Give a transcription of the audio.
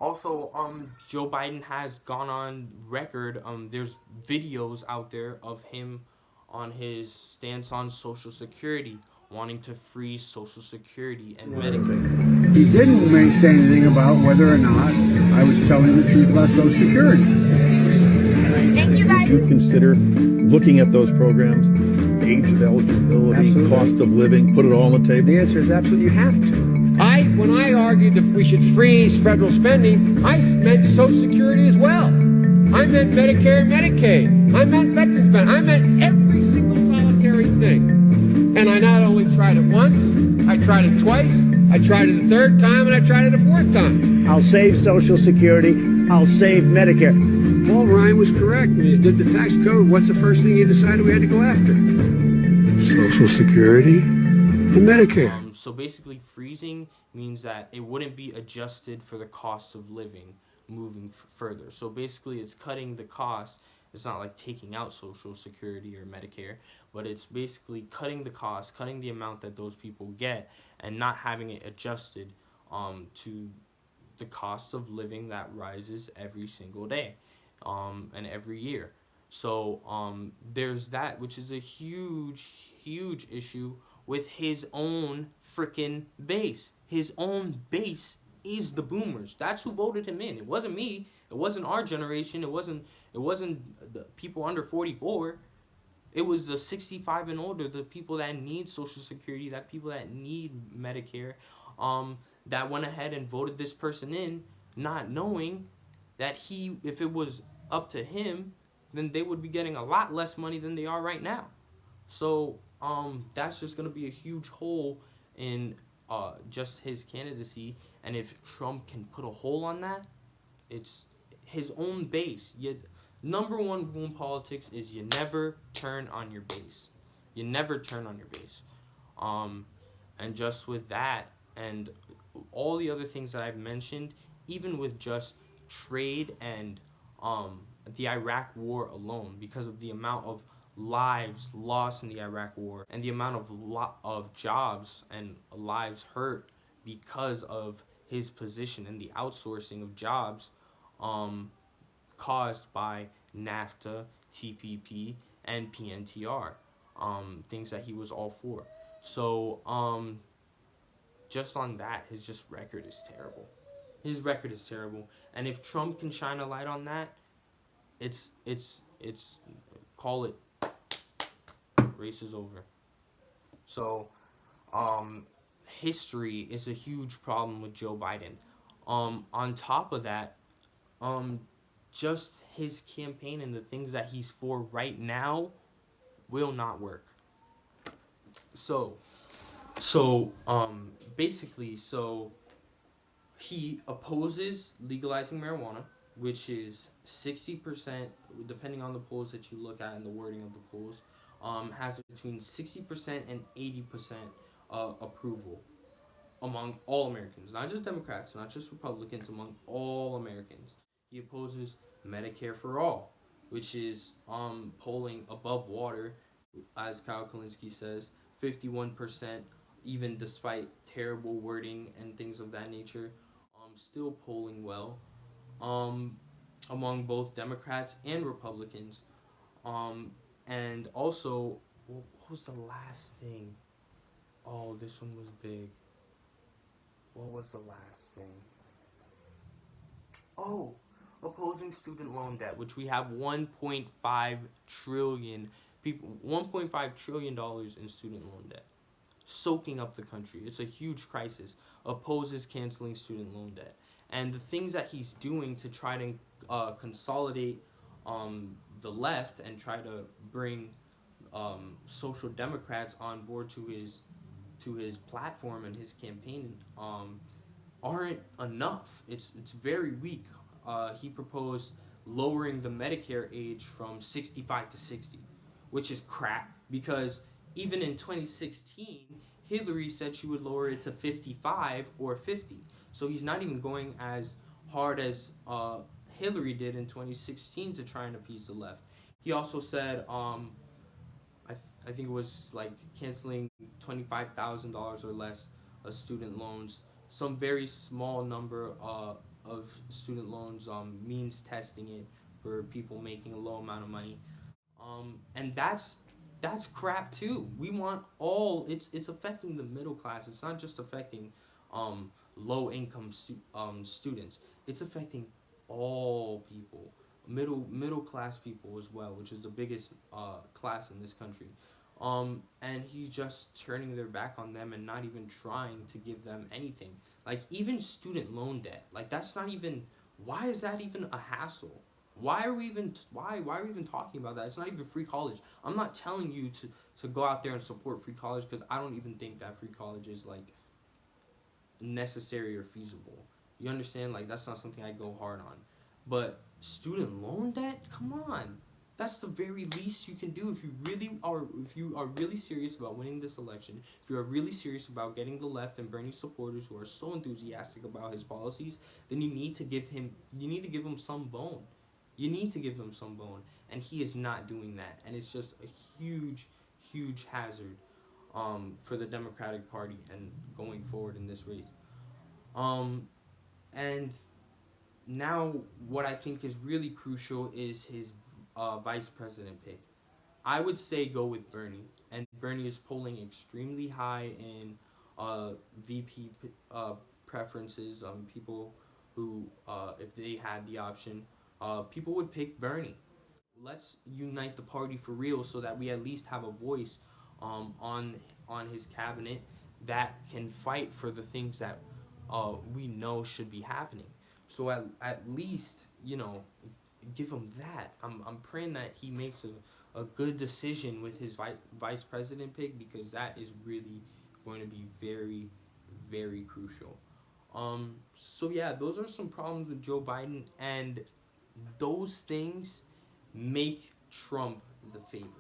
Also, Joe Biden has gone on record. There's videos out there of him on his stance on Social Security, wanting to freeze Social Security and Medicare. He didn't say anything about whether or not I was telling the truth about Social Security. Thank you guys. Would you consider looking at those programs, age of eligibility, Absolutely. cost of living, put it all on the table? The answer is absolutely you have to. When I argued that we should freeze federal spending, I meant Social Security as well. I meant Medicare and Medicaid. I meant veterans benefits. I meant every single solitary thing. And I not only tried it once, I tried it twice, I tried it a third time, and I tried it a fourth time. I'll save Social Security. I'll save Medicare. Paul Ryan was correct. When you did the tax code, what's the first thing you decided we had to go after? Social Security and Medicare. So basically, freezing means that it wouldn't be adjusted for the cost of living moving further. So basically, it's cutting the cost. It's not like taking out Social Security or Medicare, but it's basically cutting the cost, cutting the amount that those people get, and not having it adjusted to the cost of living that rises every single day and every year. So there's that, which is a huge issue with his own freaking base. His own base is the boomers. That's who voted him in. It wasn't me. It wasn't our generation. It wasn't the people under 44. It was the 65 and older, the people that need Social Security, that people that need Medicare, that went ahead and voted this person in, not knowing that if it was up to him, then they would be getting a lot less money than they are right now. So that's just gonna be a huge hole in just his candidacy. And if Trump can put a hole on that, it's his own base. Number one rule in politics is you never turn on your base. You never turn on your base. And just with that and all the other things that I've mentioned, even with just trade and the Iraq War alone, because of the amount of lives lost in the Iraq War and the amount of jobs and lives hurt because of his position and the outsourcing of jobs caused by NAFTA, TPP, and PNTR, things that he was all for. So just on that, his record is terrible. His record is terrible, and if Trump can shine a light on that, it's call it, race is over. So history is a huge problem with Joe Biden. On top of that, just his campaign and the things that he's for right now will not work. So basically, he opposes legalizing marijuana, which is 60%, depending on the polls that you look at and the wording of the polls, has between 60% and 80% approval among all Americans, not just Democrats, not just Republicans, among all Americans. He opposes Medicare for all, which is polling above water, as Kyle Kalinske says, 51%, even despite terrible wording and things of that nature, still polling well among both Democrats and Republicans. And also, what was the last thing? Oh, this one was big. What was the last thing? Oh, opposing student loan debt, which we have 1.5 trillion people, $1.5 trillion in student loan debt, soaking up the country. It's a huge crisis. Opposes canceling student loan debt, and the things that he's doing to try to consolidate the left and try to bring social democrats on board to his platform and his campaign aren't enough. It's very weak. He proposed lowering the Medicare age from 65 to 60, which is crap, because even in 2016, Hillary said she would lower it to 55 or 50. So he's not even going as hard as Hillary did in 2016 to try and appease the left. He also said, I think it was like canceling $25,000 or less of student loans some very small number of student loans means testing it for people making a low amount of money, and that's crap too. We want all. It's affecting the middle class. It's not just affecting low income students. It's affecting all people, middle class people as well, which is the biggest class in this country. And he's just turning their back on them and not even trying to give them anything. Like even student loan debt, like that's not even. Why is that even a hassle? Why are we even talking about that? It's not even free college. I'm not telling you to go out there and support free college, because I don't even think that free college is like necessary or feasible. You understand? Like that's not something I go hard on. But student loan debt, come on. That's the very least you can do if you are really serious about winning this election, if you are really serious about getting the left and Bernie supporters who are so enthusiastic about his policies, then you need to give him some bone. You need to give them some bone, and he is not doing that, and it's just a huge hazard for the Democratic Party and going forward in this race. And now what I think is really crucial is his vice president pick. I would say go with Bernie, and Bernie is polling extremely high in VP preferences. People who, if they had the option, people would pick Bernie. Let's unite the party for real, so that we at least have a voice on his cabinet that can fight for the things that we know should be happening. So at least, give him that. I'm praying that he makes a good decision with his vice president pick, because that is really going to be very, very crucial. So yeah, those are some problems with Joe Biden, and those things make Trump the favorite.